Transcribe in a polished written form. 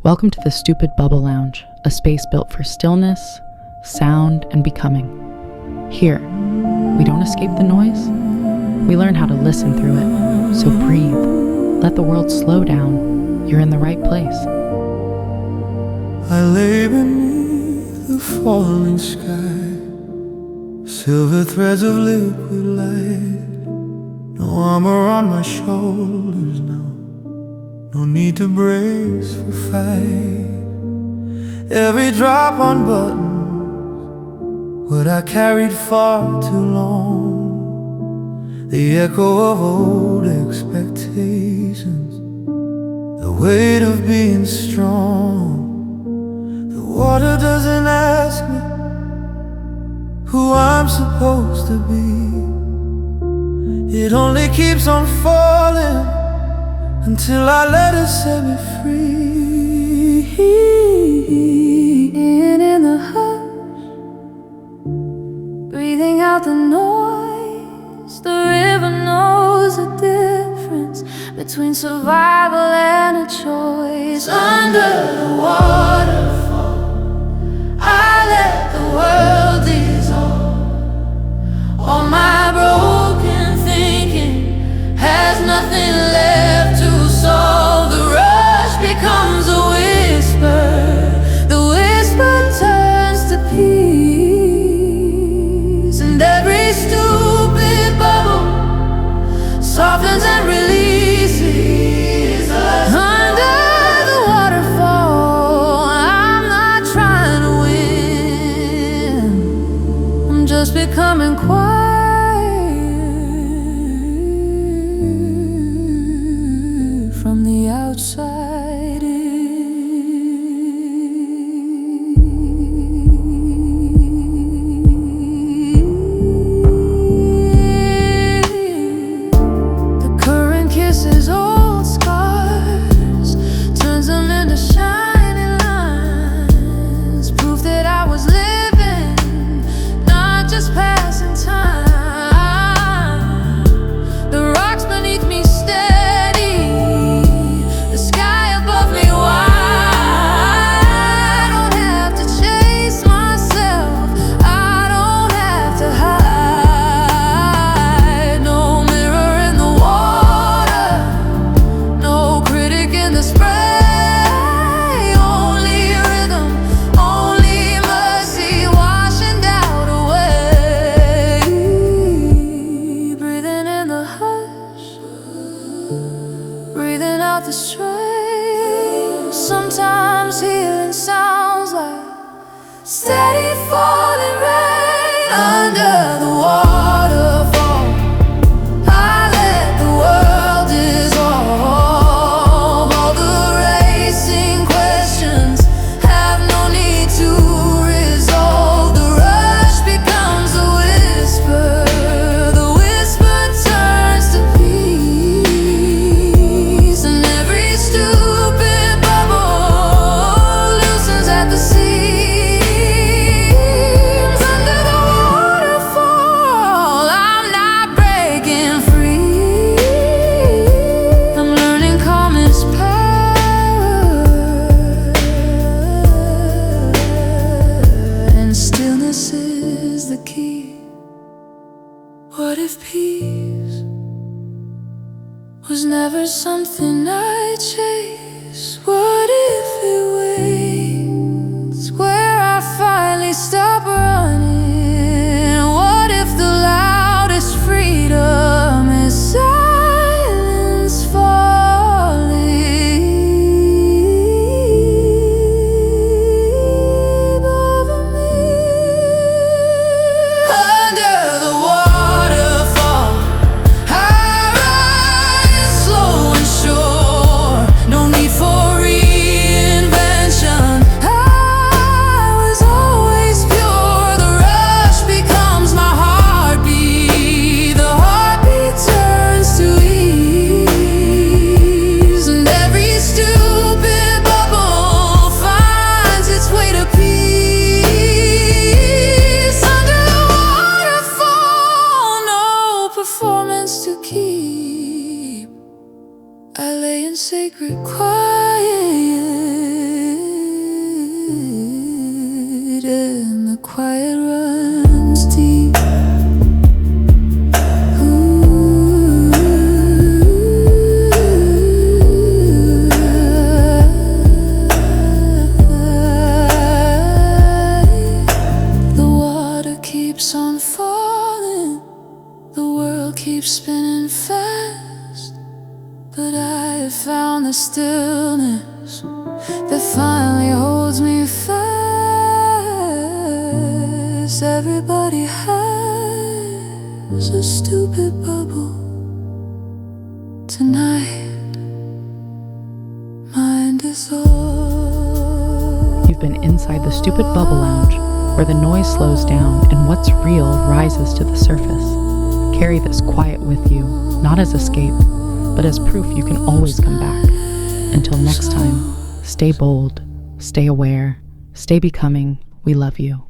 Welcome to the Stupidbubble Lounge, a space built for stillness, sound, and becoming. Here, we don't escape the noise. We learn how to listen through it. So breathe. Let the world slow down. You're in the right place. I lay beneath the falling sky, silver threads of liquid light. No armor on my shoulders, no need to brace for fight. Every drop on buttons, what I carried far too long. The echo of old expectations, the weight of being strong. The water doesn't ask me who I'm supposed to be. It only keeps on falling until I let it set me free. In the hush, breathing out the noise. The river knows the difference between survival and a choice. Under the waterfall, I let the world dissolve. All my broken thinking has nothing left to solve. The rush becomes a whisper. The whisper turns to peace, and every stupid bubble softens and releases us. Under the waterfall, I'm not trying to win. I'm just becoming quiet from the outside in. The current kisses old scars, turns them into shining lines, proof that I was living, not just passing time. The rocks beneath me steady, the sky above me wide. I don't have to chase myself, I don't have to hide. No mirror in the water, no critic in the spray. Only rhythm, only mercy, washing doubt away. Breathing in the hush, breathing out the strain. Sometimes healing sounds like steady falling rain. Under the waterfall, I let the world dissolve. All the racing questions have no need to resolve. The rush becomes a whisper. The whisper turns to peace, and every stupid bubble loosens at the seams. Under the waterfall, I'm not breaking free. I'm learning calm is power, and stillness is the key. What if peace was never something I chase? What if it waits where I finally stop running? What if the loudest freedom is silence falling over me? Under the waterfall, I rise slow and sure. No need stillness that finally holds me fast. Everybody has a stupid bubble. Tonight, mine dissolves. You've been inside the Stupidbubble Lounge, where the noise slows down and what's real rises to the surface. Carry this quiet with you, not as escape, but as proof you can always come back. Until next time, stay bold, stay aware, stay becoming. We love you.